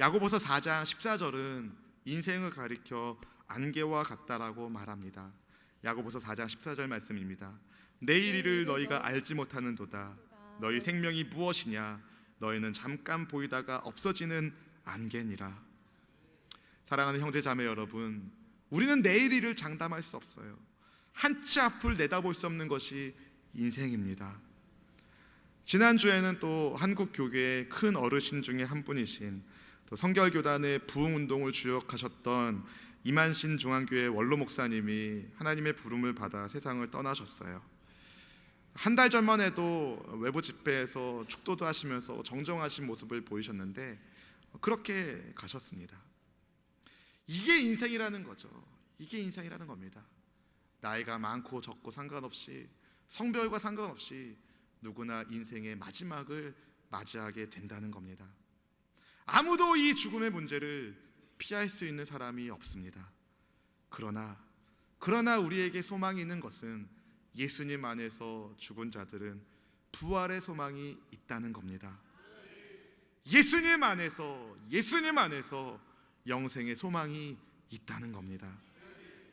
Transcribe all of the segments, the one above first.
야고보서 4장 14절은 인생을 가리켜 안개와 같다라고 말합니다. 야고보서 4장 14절 말씀입니다. 내일 일을 너희가 알지 못하는도다. 너희 생명이 무엇이냐? 너희는 잠깐 보이다가 없어지는 안개니라. 사랑하는 형제 자매 여러분, 우리는 내일 일을 장담할 수 없어요. 한 치 앞을 내다볼 수 없는 것이 인생입니다. 지난주에는 또 한국 교회의 큰 어르신 중에 한 분이신 또 성결교단의 부흥운동을 주역하셨던 이만신 중앙교회 원로 목사님이 하나님의 부름을 받아 세상을 떠나셨어요. 한 달 전만 해도 외부 집회에서 축도도 하시면서 정정하신 모습을 보이셨는데 그렇게 가셨습니다. 이게 인생이라는 거죠. 이게 인생이라는 겁니다. 나이가 많고 적고 상관없이, 성별과 상관없이 누구나 인생의 마지막을 맞이하게 된다는 겁니다. 아무도 이 죽음의 문제를 피할 수 있는 사람이 없습니다. 그러나 우리에게 소망이 있는 것은 예수님 안에서 죽은 자들은 부활의 소망이 있다는 겁니다. 예수님 안에서 영생의 소망이 있다는 겁니다.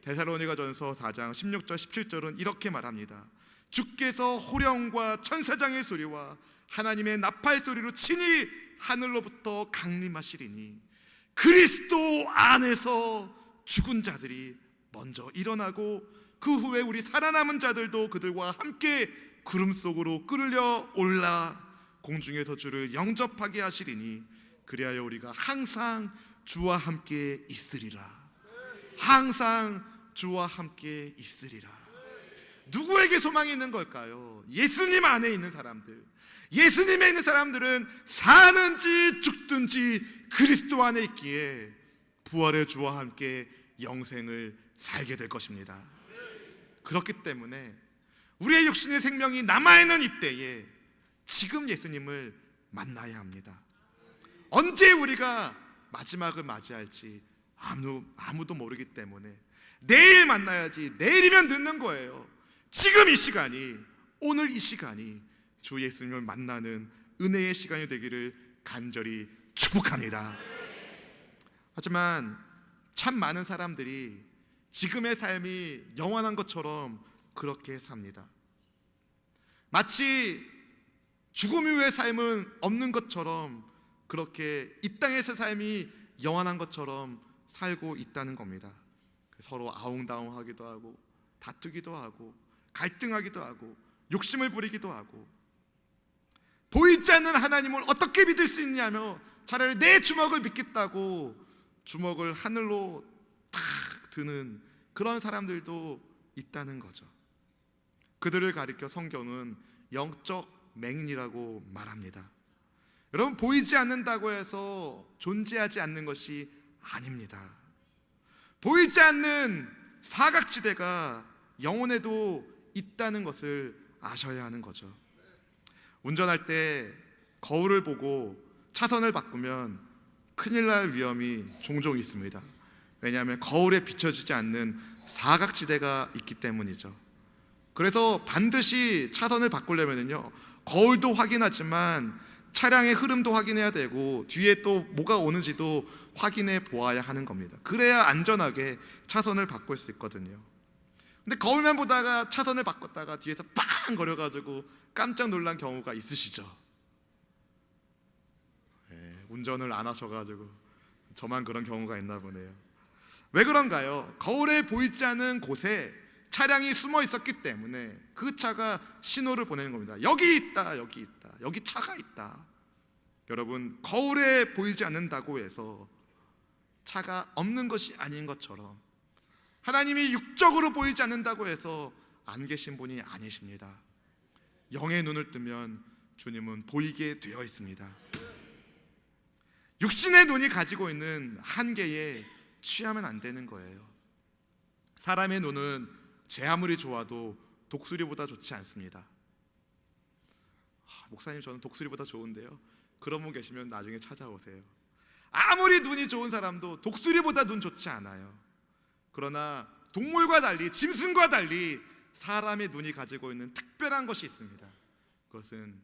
데살로니가전서 4장 16절 17절은 이렇게 말합니다. 주께서 호령과 천사장의 소리와 하나님의 나팔 소리로 친히 하늘로부터 강림하시리니 그리스도 안에서 죽은 자들이 먼저 일어나고 그 후에 우리 살아남은 자들도 그들과 함께 구름 속으로 끌려 올라 공중에서 주를 영접하게 하시리니 그리하여 우리가 항상 주와 함께 있으리라. 항상 주와 함께 있으리라. 누구에게 소망이 있는 걸까요? 예수님 안에 있는 사람들. 예수님에 있는 사람들은 사는지 죽든지 그리스도 안에 있기에 부활의 주와 함께 영생을 살게 될 것입니다. 그렇기 때문에 우리의 육신의 생명이 남아있는 이때에 지금 예수님을 만나야 합니다. 언제 우리가 마지막을 맞이할지 아무도 모르기 때문에 내일 만나야지. 내일이면 늦는 거예요. 지금 이 시간이, 오늘 이 시간이 주 예수님을 만나는 은혜의 시간이 되기를 간절히 축복합니다. 하지만 참 많은 사람들이 지금의 삶이 영원한 것처럼 그렇게 삽니다. 마치 죽음 이후의 삶은 없는 것처럼 그렇게 이 땅에서 삶이 영원한 것처럼 살고 있다는 겁니다. 서로 아웅다웅하기도 하고 다투기도 하고 갈등하기도 하고 욕심을 부리기도 하고 보이지 않는 하나님을 어떻게 믿을 수 있냐며 차라리 내 주먹을 믿겠다고 주먹을 하늘로 탁 드는 그런 사람들도 있다는 거죠. 그들을 가리켜 성경은 영적 맹인이라고 말합니다. 여러분, 보이지 않는다고 해서 존재하지 않는 것이 아닙니다. 보이지 않는 사각지대가 영혼에도 있다는 것을 아셔야 하는 거죠. 운전할 때 거울을 보고 차선을 바꾸면 큰일 날 위험이 종종 있습니다. 왜냐하면 거울에 비춰지지 않는 사각지대가 있기 때문이죠. 그래서 반드시 차선을 바꾸려면요, 거울도 확인하지만 차량의 흐름도 확인해야 되고 뒤에 또 뭐가 오는지도 확인해 보아야 하는 겁니다. 그래야 안전하게 차선을 바꿀 수 있거든요. 근데 거울만 보다가 차선을 바꿨다가 뒤에서 빵 거려가지고 깜짝 놀란 경우가 있으시죠? 운전을 안 하셔가지고 저만 그런 경우가 있나 보네요. 왜 그런가요? 거울에 보이지 않는 곳에 차량이 숨어 있었기 때문에 그 차가 신호를 보내는 겁니다. 여기 있다, 여기 있다, 여기 차가 있다. 여러분, 거울에 보이지 않는다고 해서 차가 없는 것이 아닌 것처럼 하나님이 육적으로 보이지 않는다고 해서 안 계신 분이 아니십니다. 영의 눈을 뜨면 주님은 보이게 되어 있습니다. 육신의 눈이 가지고 있는 한계에 취하면 안 되는 거예요. 사람의 눈은 제 아무리 좋아도 독수리보다 좋지 않습니다. 목사님, 저는 독수리보다 좋은데요. 그런 분 계시면 나중에 찾아오세요. 아무리 눈이 좋은 사람도 독수리보다 눈 좋지 않아요. 그러나 동물과 달리, 짐승과 달리 사람의 눈이 가지고 있는 특별한 것이 있습니다. 그것은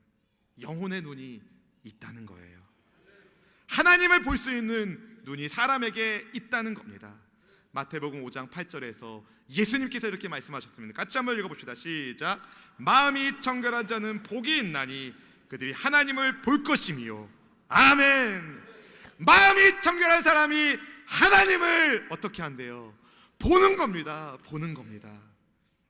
영혼의 눈이 있다는 거예요. 하나님을 볼 수 있는 눈이 사람에게 있다는 겁니다. 마태복음 5장 8절에서 예수님께서 이렇게 말씀하셨습니다. 같이 한번 읽어봅시다. 시작. 마음이 청결한 자는 복이 있나니 그들이 하나님을 볼 것이며. 아멘. 마음이 청결한 사람이 하나님을 어떻게 한대요? 보는 겁니다. 보는 겁니다.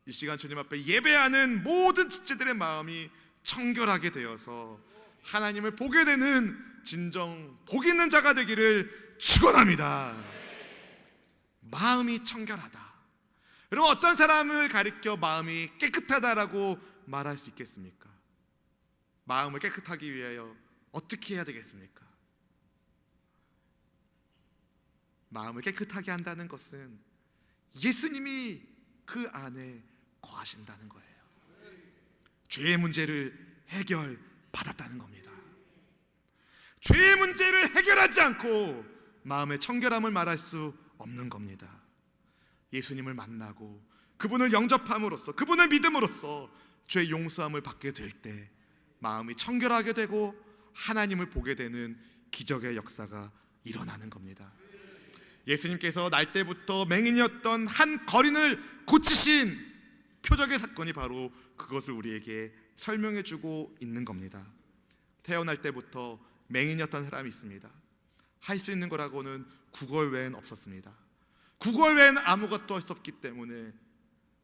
이 시간 주님 앞에 예배하는 모든 지체들의 마음이 청결하게 되어서 하나님을 보게 되는 진정 복 있는 자가 되기를 축원합니다. 마음이 청결하다. 여러분, 어떤 사람을 가리켜 마음이 깨끗하다라고 말할 수 있겠습니까? 마음을 깨끗하기 위하여 어떻게 해야 되겠습니까? 마음을 깨끗하게 한다는 것은 예수님이 그 안에 거하신다는 거예요. 죄의 문제를 해결받았다는 겁니다. 죄의 문제를 해결하지 않고 마음의 청결함을 말할 수 없는 겁니다. 예수님을 만나고 그분을 영접함으로써, 그분을 믿음으로써 죄의 용서함을 받게 될 때 마음이 청결하게 되고 하나님을 보게 되는 기적의 역사가 일어나는 겁니다. 예수님께서 날 때부터 맹인이었던 한 거린을 고치신 표적의 사건이 바로 그것을 우리에게 설명해주고 있는 겁니다. 태어날 때부터 맹인이었던 사람이 있습니다. 할 수 있는 거라고는 구걸 외엔 없었습니다. 구걸 외엔 아무것도 없었기 때문에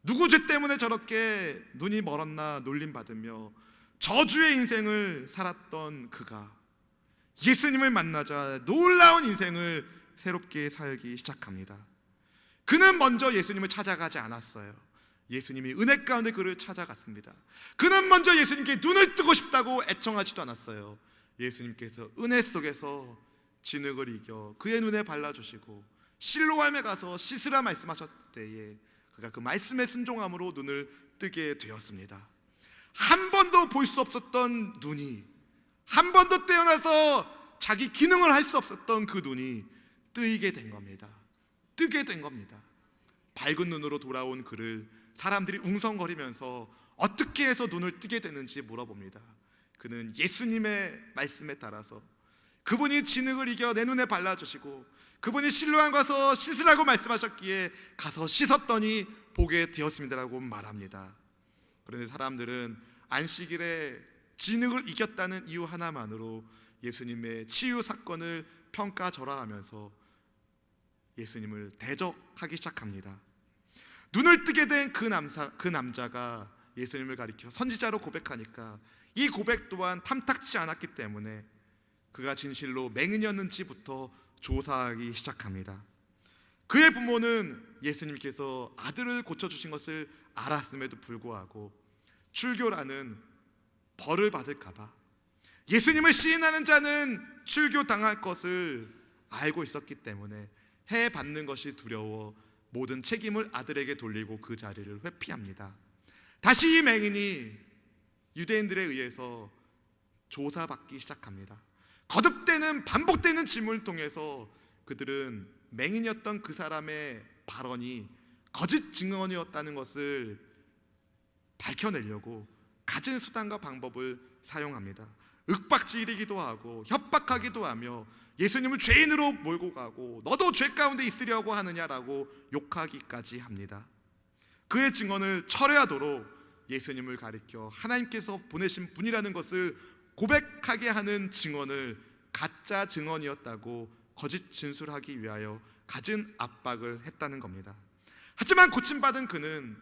누구 죄 때문에 저렇게 눈이 멀었나 놀림받으며 저주의 인생을 살았던 그가 예수님을 만나자 놀라운 인생을 새롭게 살기 시작합니다. 그는 먼저 예수님을 찾아가지 않았어요. 예수님이 은혜 가운데 그를 찾아갔습니다. 그는 먼저 예수님께 눈을 뜨고 싶다고 애청하지도 않았어요. 예수님께서 은혜 속에서 진흙을 이겨 그의 눈에 발라주시고 실로암에 가서 씻으라 말씀하셨을 때에 그가 그 말씀에 순종함으로 눈을 뜨게 되었습니다. 한 번도 볼 수 없었던 눈이, 한 번도 떼어나서 자기 기능을 할 수 없었던 그 눈이 뜨이게 된 겁니다. 뜨게 된 겁니다. 밝은 눈으로 돌아온 그를 사람들이 웅성거리면서 어떻게 해서 눈을 뜨게 되는지 물어봅니다. 그는 예수님의 말씀에 따라서 그분이 진흙을 이겨 내 눈에 발라주시고 그분이 실로암 가서 씻으라고 말씀하셨기에 가서 씻었더니 보게 되었습니다라고 말합니다. 그런데 사람들은 안식일에 진흙을 이겼다는 이유 하나만으로 예수님의 치유 사건을 평가절하하면서 예수님을 대적하기 시작합니다. 눈을 뜨게 된 그 남자가 예수님을 가리켜 선지자로 고백하니까 이 고백 또한 탐탁치 않았기 때문에 그가 진실로 맹인이었는지부터 조사하기 시작합니다. 그의 부모는 예수님께서 아들을 고쳐주신 것을 알았음에도 불구하고 출교라는 벌을 받을까봐, 예수님을 시인하는 자는 출교당할 것을 알고 있었기 때문에 해받는 것이 두려워 모든 책임을 아들에게 돌리고 그 자리를 회피합니다. 다시 이 맹인이 유대인들에 의해서 조사받기 시작합니다. 거듭되는 반복되는 질문을 통해서 그들은 맹인이었던 그 사람의 발언이 거짓 증언이었다는 것을 밝혀내려고 갖은 수단과 방법을 사용합니다. 윽박지르기도 하고 협박하기도 하며 예수님을 죄인으로 몰고 가고 너도 죄 가운데 있으려고 하느냐라고 욕하기까지 합니다. 그의 증언을 철회하도록 예수님을 가리켜 하나님께서 보내신 분이라는 것을 고백하게 하는 증언을 가짜 증언이었다고 거짓 진술하기 위하여 갖은 압박을 했다는 겁니다. 하지만 고침받은 그는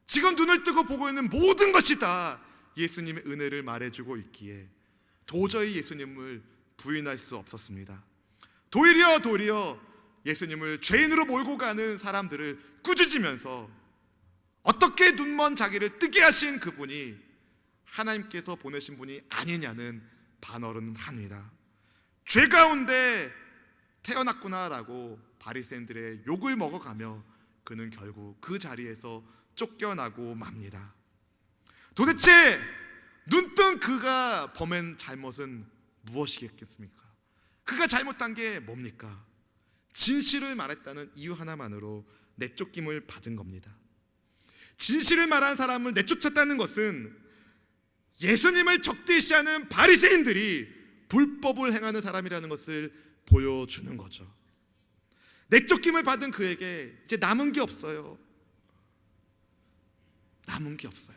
지금 눈을 뜨고 보고 있는 모든 것이 다 예수님의 은혜를 말해주고 있기에 도저히 예수님을 부인할 수 없었습니다. 도리어 예수님을 죄인으로 몰고 가는 사람들을 꾸짖으면서 어떻게 눈먼 자기를 뜨게 하신 그분이 하나님께서 보내신 분이 아니냐는 반언을 합니다. 죄 가운데 태어났구나라고 바리새인들의 욕을 먹어가며 그는 결국 그 자리에서 쫓겨나고 맙니다. 도대체 눈뜬 그가 범한 잘못은 무엇이겠습니까? 그가 잘못한 게 뭡니까? 진실을 말했다는 이유 하나만으로 내쫓김을 받은 겁니다. 진실을 말한 사람을 내쫓았다는 것은 예수님을 적대시하는 바리새인들이 불법을 행하는 사람이라는 것을 보여주는 거죠. 내쫓김을 받은 그에게 이제 남은 게 없어요. 남은 게 없어요.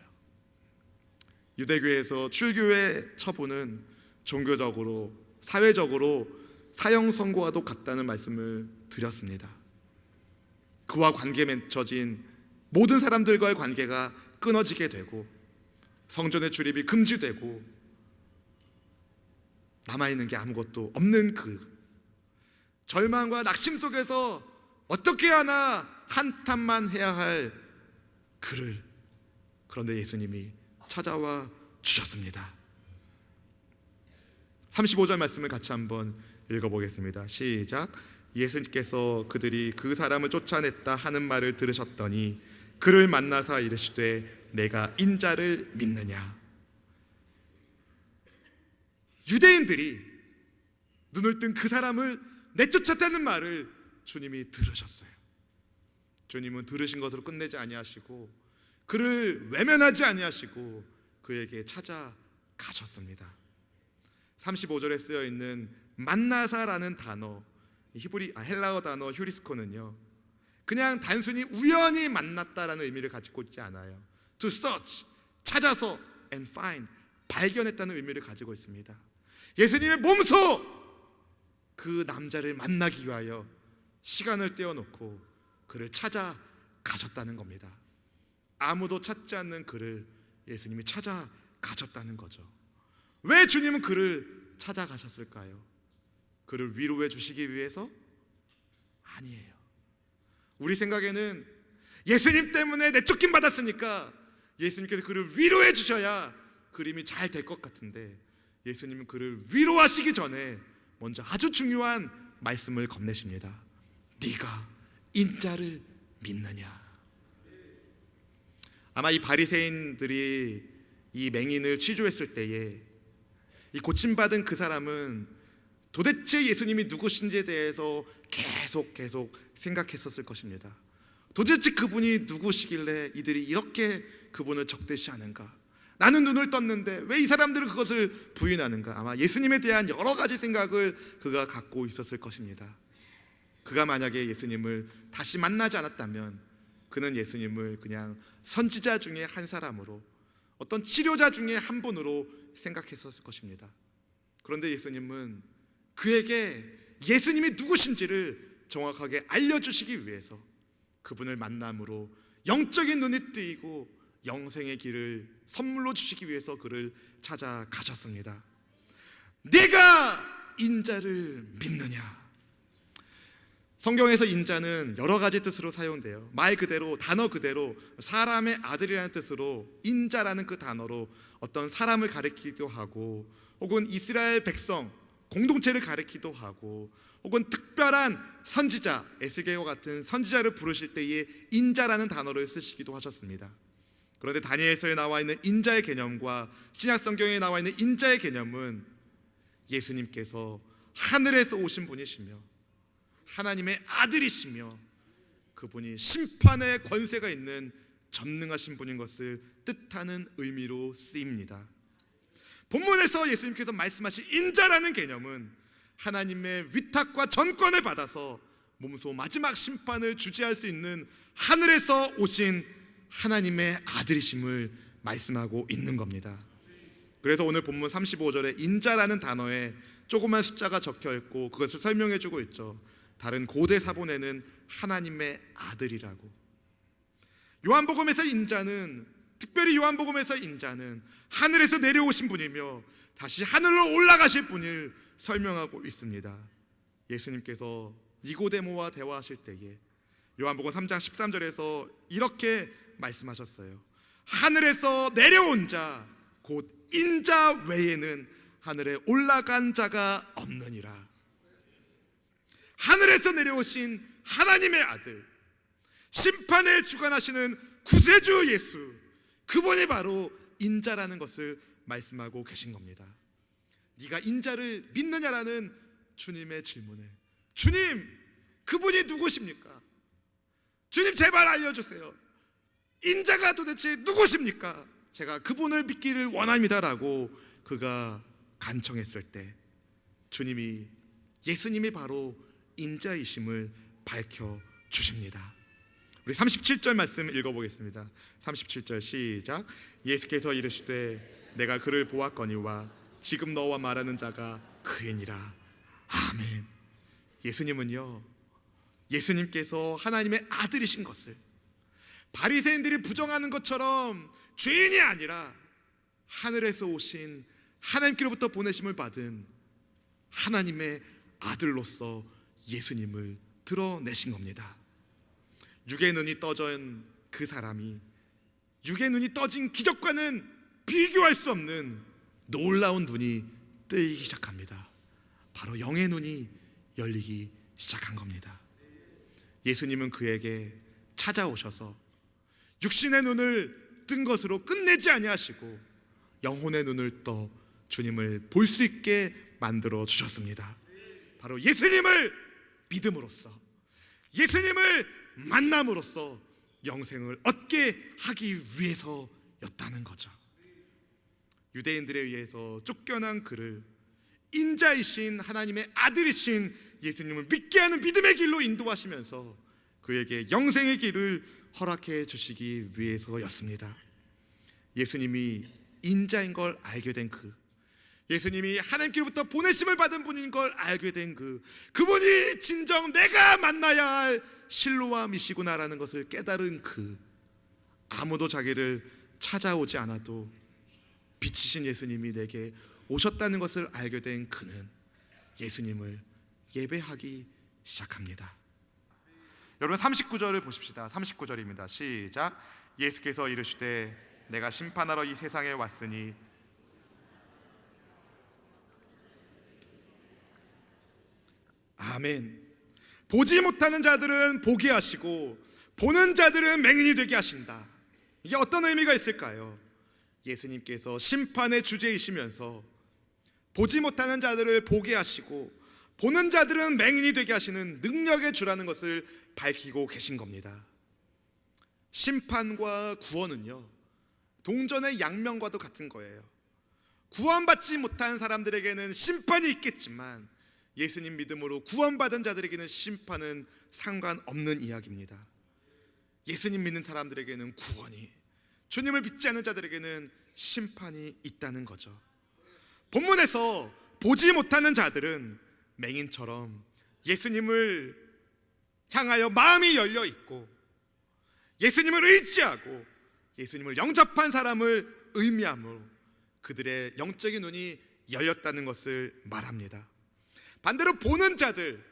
유대교에서 출교의 처분은 종교적으로, 사회적으로 사형 선고와도 같다는 말씀을 드렸습니다. 그와 관계 맺혀진 모든 사람들과의 관계가 끊어지게 되고 성전의 출입이 금지되고 남아있는 게 아무것도 없는 그 절망과 낙심 속에서 어떻게 하나 한탄만 해야 할 그를, 그런데 예수님이 찾아와 주셨습니다. 35절 말씀을 같이 한번 읽어보겠습니다. 시작. 예수님께서 그들이 그 사람을 쫓아냈다 하는 말을 들으셨더니 그를 만나사 이르시되 내가 인자를 믿느냐. 유대인들이 눈을 뜬 그 사람을 내쫓았다는 말을 주님이 들으셨어요. 주님은 들으신 것으로 끝내지 아니하시고 그를 외면하지 아니하시고 그에게 찾아가셨습니다. 35절에 쓰여 있는 만나사라는 단어, 헬라어 단어 휴리스코는요, 그냥 단순히 우연히 만났다라는 의미를 가지고 있지 않아요. To search, 찾아서, and find, 발견했다는 의미를 가지고 있습니다. 예수님의 몸소 그 남자를 만나기 위하여 시간을 떼어놓고 그를 찾아가셨다는 겁니다. 아무도 찾지 않는 그를 예수님이 찾아가셨다는 거죠. 왜 주님은 그를 찾아가셨을까요? 그를 위로해 주시기 위해서? 아니에요. 우리 생각에는 예수님 때문에 내쫓김 받았으니까 예수님께서 그를 위로해 주셔야 그림이 잘 될 것 같은데, 예수님은 그를 위로하시기 전에 먼저 아주 중요한 말씀을 건네십니다. 네가 인자를 믿느냐. 아마 이 바리새인들이 이 맹인을 취조했을 때에 이 고침받은 그 사람은 도대체 예수님이 누구신지에 대해서 계속 생각했었을 것입니다. 도대체 그분이 누구시길래 이들이 이렇게 그분을 적대시하는가? 나는 눈을 떴는데 왜 이 사람들은 그것을 부인하는가? 아마 예수님에 대한 여러 가지 생각을 그가 갖고 있었을 것입니다. 그가 만약에 예수님을 다시 만나지 않았다면 그는 예수님을 그냥 선지자 중에 한 사람으로, 어떤 치료자 중에 한 분으로 생각했었을 것입니다. 그런데 예수님은 그에게 예수님이 누구신지를 정확하게 알려주시기 위해서 그분을 만남으로 영적인 눈이 뜨이고 영생의 길을 선물로 주시기 위해서 그를 찾아가셨습니다. 네가 인자를 믿느냐. 성경에서 인자는 여러 가지 뜻으로 사용돼요. 말 그대로, 단어 그대로 사람의 아들이라는 뜻으로 인자라는 그 단어로 어떤 사람을 가리키기도 하고, 혹은 이스라엘 백성 공동체를 가리키기도 하고, 혹은 특별한 선지자, 에스겔과 같은 선지자를 부르실 때에 인자라는 단어를 쓰시기도 하셨습니다. 그런데 다니엘서에 나와 있는 인자의 개념과 신약 성경에 나와 있는 인자의 개념은 예수님께서 하늘에서 오신 분이시며 하나님의 아들이시며 그분이 심판의 권세가 있는 전능하신 분인 것을 뜻하는 의미로 쓰입니다. 본문에서 예수님께서 말씀하신 인자라는 개념은 하나님의 위탁과 전권을 받아서 몸소 마지막 심판을 주재할 수 있는 하늘에서 오신 하나님의 아들이심을 말씀하고 있는 겁니다. 그래서 오늘 본문 35절에 인자라는 단어에 조그만 숫자가 적혀 있고 그것을 설명해 주고 있죠. 다른 고대 사본에는 하나님의 아들이라고. 요한복음에서 인자는, 특별히 요한복음에서 인자는 하늘에서 내려오신 분이며 다시 하늘로 올라가실 분을 설명하고 있습니다. 예수님께서 니고데모와 대화하실 때에 요한복음 3장 13절에서 이렇게 말씀하셨어요. 하늘에서 내려온 자 곧 인자 외에는 하늘에 올라간 자가 없느니라. 하늘에서 내려오신 하나님의 아들, 심판에 주관하시는 구세주 예수, 그분이 바로 인자라는 것을 말씀하고 계신 겁니다. 네가 인자를 믿느냐라는 주님의 질문에, 주님, 그분이 누구십니까? 주님, 제발 알려주세요. 인자가 도대체 누구십니까? 제가 그분을 믿기를 원합니다라고 그가 간청했을 때 주님이 예수님이 바로 인자이심을 밝혀 주십니다. 우리 37절 말씀 읽어보겠습니다. 37절 시작. 예수께서 이르시되 내가 그를 보았거니와 지금 너와 말하는 자가 그이니라. 아멘. 예수님께서 하나님의 아들이신 것을 바리새인들이 부정하는 것처럼 죄인이 아니라 하늘에서 오신 하나님께로부터 보내심을 받은 하나님의 아들로서 예수님을 드러내신 겁니다. 육의 눈이 떠진 그 사람이 육의 눈이 떠진 기적과는 비교할 수 없는 놀라운 눈이 뜨이기 시작합니다. 바로 영의 눈이 열리기 시작한 겁니다. 예수님은 그에게 찾아오셔서 육신의 눈을 뜬 것으로 끝내지 아니하시고 영혼의 눈을 떠 주님을 볼 수 있게 만들어 주셨습니다. 바로 예수님을 믿음으로써, 예수님을 만남으로써 영생을 얻게 하기 위해서였다는 거죠. 유대인들에 의해서 쫓겨난 그를 인자이신 하나님의 아들이신 예수님을 믿게 하는 믿음의 길로 인도하시면서 그에게 영생의 길을 허락해 주시기 위해서였습니다. 예수님이 인자인 걸 알게 된 예수님이 하나님께로부터 보내심을 받은 분인 걸 알게 된 그분이 진정 내가 만나야 할 실로와 미시구나라는 것을 깨달은 아무도 자기를 찾아오지 않아도 빛이신 예수님이 내게 오셨다는 것을 알게 된 그는 예수님을 예배하기 시작합니다. 여러분 39절을 보십시다. 39절입니다. 시작. 예수께서 이르시되 내가 심판하러 이 세상에 왔으니 아멘. 보지 못하는 자들은 보게 하시고 보는 자들은 맹인이 되게 하신다. 이게 어떤 의미가 있을까요? 예수님께서 심판의 주제이시면서 보지 못하는 자들을 보게 하시고 보는 자들은 맹인이 되게 하시는 능력의 주라는 것을 밝히고 계신 겁니다. 심판과 구원은요, 동전의 양면과도 같은 거예요. 구원받지 못한 사람들에게는 심판이 있겠지만 예수님 믿음으로 구원받은 자들에게는 심판은 상관없는 이야기입니다. 예수님 믿는 사람들에게는 구원이, 주님을 믿지 않는 자들에게는 심판이 있다는 거죠. 본문에서 보지 못하는 자들은 맹인처럼 예수님을 향하여 마음이 열려 있고 예수님을 의지하고 예수님을 영접한 사람을 의미하므로 그들의 영적인 눈이 열렸다는 것을 말합니다. 반대로 보는 자들,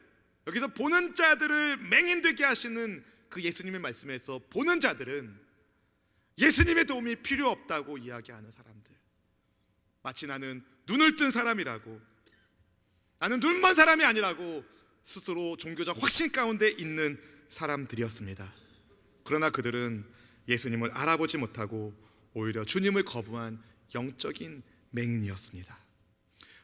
여기서 보는 자들을 맹인되게 하시는 그 예수님의 말씀에서 보는 자들은 예수님의 도움이 필요 없다고 이야기하는 사람들, 마치 나는 눈을 뜬 사람이라고, 나는 눈먼 사람이 아니라고 스스로 종교적 확신 가운데 있는 사람들이었습니다. 그러나 그들은 예수님을 알아보지 못하고 오히려 주님을 거부한 영적인 맹인이었습니다.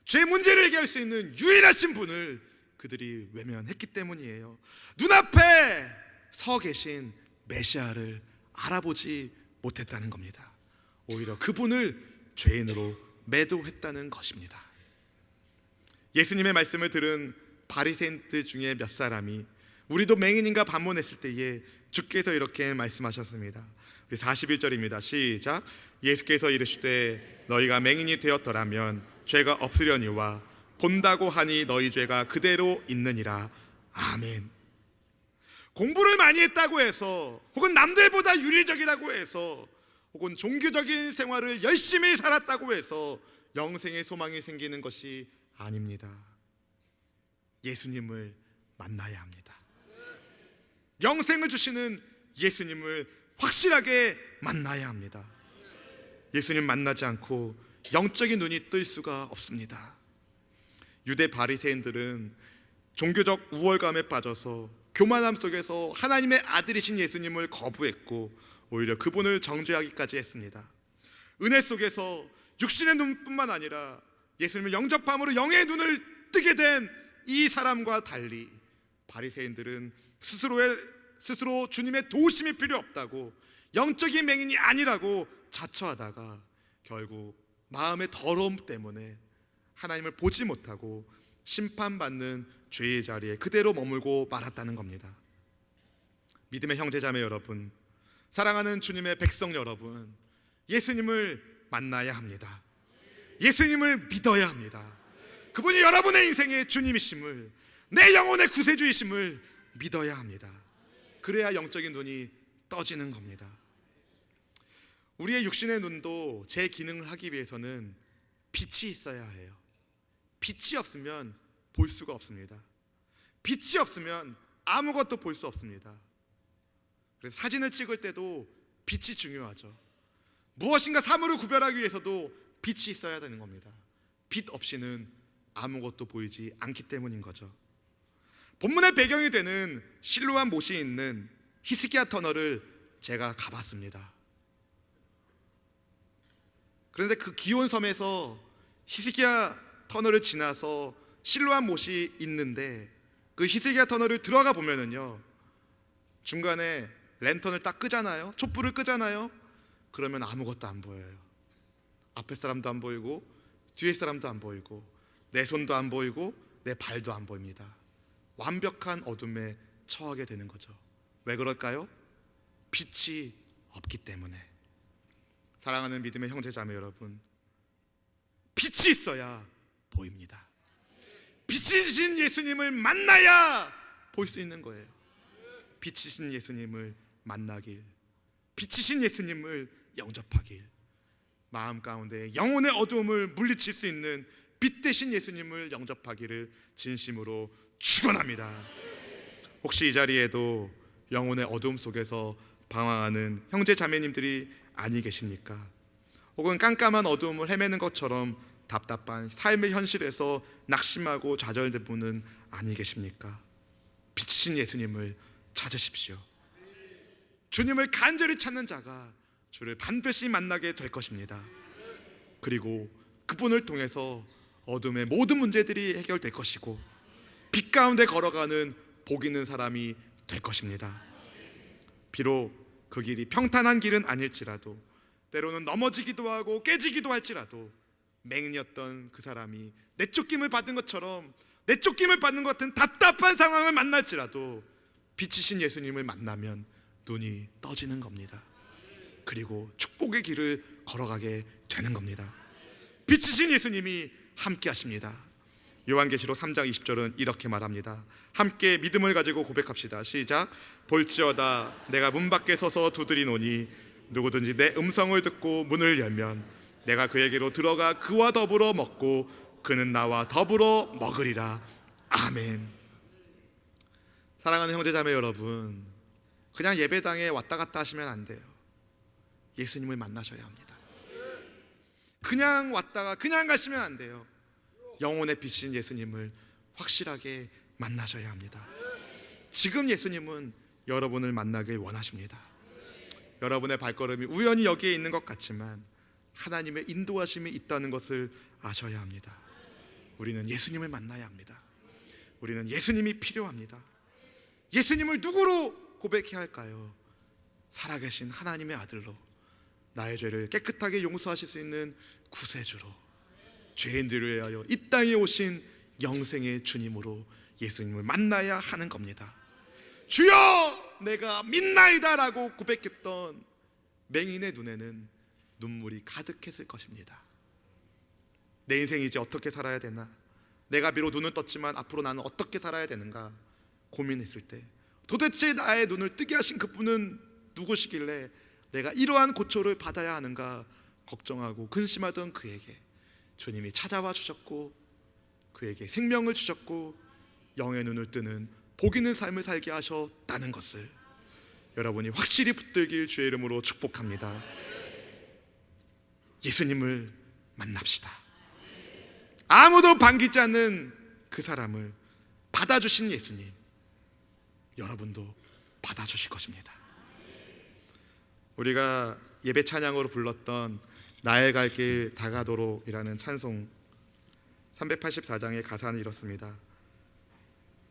죄 문제를 해결할 수 있는 유일하신 분을 그들이 외면했기 때문이에요. 눈앞에 서 계신 메시아를 알아보지 못했다는 겁니다. 오히려 그분을 죄인으로 매도했다는 것입니다. 예수님의 말씀을 들은 바리새인들 중에 몇 사람이 우리도 맹인인가 반문했을 때에 주께서 이렇게 말씀하셨습니다. 우리 41절입니다. 시작. 예수께서 이르시되 너희가 맹인이 되었더라면 죄가 없으려니와 본다고 하니 너희 죄가 그대로 있느니라. 아멘. 공부를 많이 했다고 해서, 혹은 남들보다 윤리적이라고 해서, 혹은 종교적인 생활을 열심히 살았다고 해서 영생의 소망이 생기는 것이 아닙니다. 예수님을 만나야 합니다. 영생을 주시는 예수님을 확실하게 만나야 합니다. 예수님 만나지 않고 영적인 눈이 뜰 수가 없습니다. 유대 바리새인들은 종교적 우월감에 빠져서 교만함 속에서 하나님의 아들이신 예수님을 거부했고 오히려 그분을 정죄하기까지 했습니다. 은혜 속에서 육신의 눈뿐만 아니라 예수님을 영접함으로 영의 눈을 뜨게 된 이 사람과 달리 바리새인들은 스스로 주님의 도우심이 필요 없다고, 영적인 맹인이 아니라고 자처하다가 결국 마음의 더러움 때문에 하나님을 보지 못하고 심판받는 죄의 자리에 그대로 머물고 말았다는 겁니다. 믿음의 형제자매 여러분, 사랑하는 주님의 백성 여러분, 예수님을 만나야 합니다. 예수님을 믿어야 합니다. 그분이 여러분의 인생의 주님이심을, 내 영혼의 구세주이심을 믿어야 합니다. 그래야 영적인 눈이 떠지는 겁니다. 우리의 육신의 눈도 제 기능을 하기 위해서는 빛이 있어야 해요. 빛이 없으면 볼 수가 없습니다. 빛이 없으면 아무것도 볼 수 없습니다. 그래서 사진을 찍을 때도 빛이 중요하죠. 무엇인가 사물을 구별하기 위해서도 빛이 있어야 되는 겁니다. 빛 없이는 아무것도 보이지 않기 때문인 거죠. 본문의 배경이 되는 실로암 못이 있는 히스기야 터널을 제가 가봤습니다. 그런데 그 기온 섬에서 히스기야 터널을 지나서 실로암 못이 있는데, 그 히스기야 터널을 들어가 보면은요, 중간에 랜턴을 딱 끄잖아요. 촛불을 끄잖아요. 그러면 아무것도 안 보여요. 앞에 사람도 안 보이고 뒤에 사람도 안 보이고 내 손도 안 보이고 내 발도 안 보입니다. 완벽한 어둠에 처하게 되는 거죠. 왜 그럴까요? 빛이 없기 때문에. 사랑하는 믿음의 형제자매 여러분, 빛이 있어야 보입니다. 빛이신 예수님을 만나야 볼 수 있는 거예요. 빛이신 예수님을 만나길, 빛이신 예수님을 영접하길, 마음 가운데 영혼의 어두움을 물리칠 수 있는 빛 되신 예수님을 영접하기를 진심으로 축원합니다. 혹시 이 자리에도 영혼의 어두움 속에서 방황하는 형제 자매님들이 아니 계십니까? 혹은 깜깜한 어두움을 헤매는 것처럼 답답한 삶의 현실에서 낙심하고 좌절된 분은 아니 계십니까? 빛이신 예수님을 찾으십시오. 주님을 간절히 찾는 자가 주를 반드시 만나게 될 것입니다. 그리고 그분을 통해서 어둠의 모든 문제들이 해결될 것이고 빛 가운데 걸어가는 복 있는 사람이 될 것입니다. 비록 그 길이 평탄한 길은 아닐지라도, 때로는 넘어지기도 하고 깨지기도 할지라도, 맹인이었던 그 사람이 내쫓김을 받은 것처럼 내쫓김을 받는 것 같은 답답한 상황을 만날지라도 빛이신 예수님을 만나면 눈이 떠지는 겁니다. 그리고 축복의 길을 걸어가게 되는 겁니다. 빛이신 예수님이 함께 하십니다. 요한계시록 3장 20절은 이렇게 말합니다. 함께 믿음을 가지고 고백합시다. 시작. 볼지어다 내가 문 밖에 서서 두드리노니 누구든지 내 음성을 듣고 문을 열면 내가 그에게로 들어가 그와 더불어 먹고 그는 나와 더불어 먹으리라. 아멘. 사랑하는 형제자매 여러분, 그냥 예배당에 왔다 갔다 하시면 안 돼요. 예수님을 만나셔야 합니다. 그냥 왔다가 그냥 가시면 안 돼요. 영혼의 빛인 예수님을 확실하게 만나셔야 합니다. 지금 예수님은 여러분을 만나길 원하십니다. 여러분의 발걸음이 우연히 여기에 있는 것 같지만 하나님의 인도하심이 있다는 것을 아셔야 합니다. 우리는 예수님을 만나야 합니다. 우리는 예수님이 필요합니다. 예수님을 누구로 고백해야 할까요? 살아계신 하나님의 아들로, 나의 죄를 깨끗하게 용서하실 수 있는 구세주로, 죄인들을 위하여 이 땅에 오신 영생의 주님으로 예수님을 만나야 하는 겁니다. 주여 내가 믿나이다 라고 고백했던 맹인의 눈에는 눈물이 가득했을 것입니다. 내 인생이 이제 어떻게 살아야 되나, 내가 비록 눈을 떴지만 앞으로 나는 어떻게 살아야 되는가 고민했을 때, 도대체 나의 눈을 뜨게 하신 그분은 누구시길래 내가 이러한 고초를 받아야 하는가 걱정하고 근심하던 그에게 주님이 찾아와 주셨고, 그에게 생명을 주셨고 영의 눈을 뜨는 복 있는 삶을 살게 하셨다는 것을 여러분이 확실히 붙들길 주의 이름으로 축복합니다. 예수님을 만납시다. 아무도 반기지 않는 그 사람을 받아주신 예수님, 여러분도 받아주실 것입니다. 우리가 예배 찬양으로 불렀던 나의 갈 길 다가도록이라는 찬송 384장의 가사는 이렇습니다.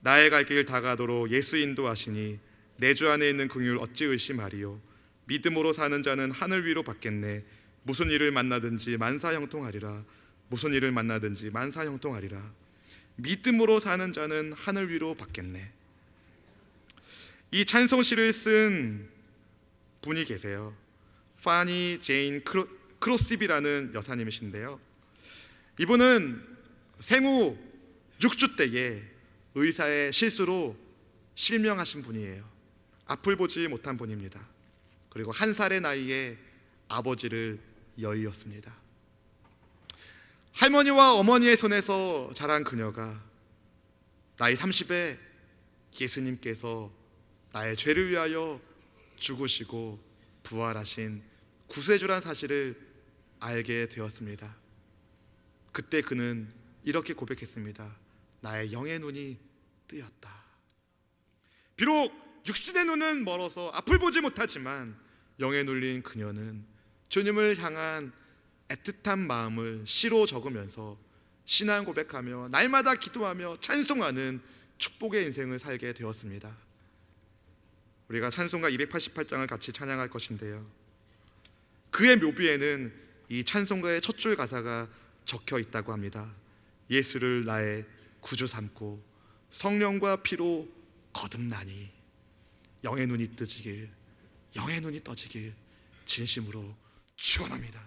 나의 갈 길 다가도록 예수 인도하시니 내 주 안에 있는 긍휼 어찌 의심하리요. 믿음으로 사는 자는 하늘 위로 받겠네. 무슨 일을 만나든지 만사형통하리라. 무슨 일을 만나든지 만사형통하리라. 믿음으로 사는 자는 하늘 위로 받겠네. 이 찬송시를 쓴 분이 계세요. 파니 제인 크로스비라는 여사님이신데요, 이분은 생후 6주 때에 의사의 실수로 실명하신 분이에요. 앞을 보지 못한 분입니다. 그리고 1살의 나이에 아버지를 여의었습니다. 할머니와 어머니의 손에서 자란 그녀가 나이 30에 예수님께서 나의 죄를 위하여 죽으시고 부활하신 구세주란 사실을 알게 되었습니다. 그때 그는 이렇게 고백했습니다. 나의 영의 눈이 뜨였다. 비록 육신의 눈은 멀어서 앞을 보지 못하지만 영에 눌린 그녀는 주님을 향한 애틋한 마음을 시로 적으면서 신앙 고백하며 날마다 기도하며 찬송하는 축복의 인생을 살게 되었습니다. 우리가 찬송가 288장을 같이 찬양할 것인데요, 그의 묘비에는 이 찬송가의 첫 줄 가사가 적혀 있다고 합니다. 예수를 나의 구주 삼고 성령과 피로 거듭나니 영의 눈이 뜨지길, 영의 눈이 떠지길 진심으로 축원합니다.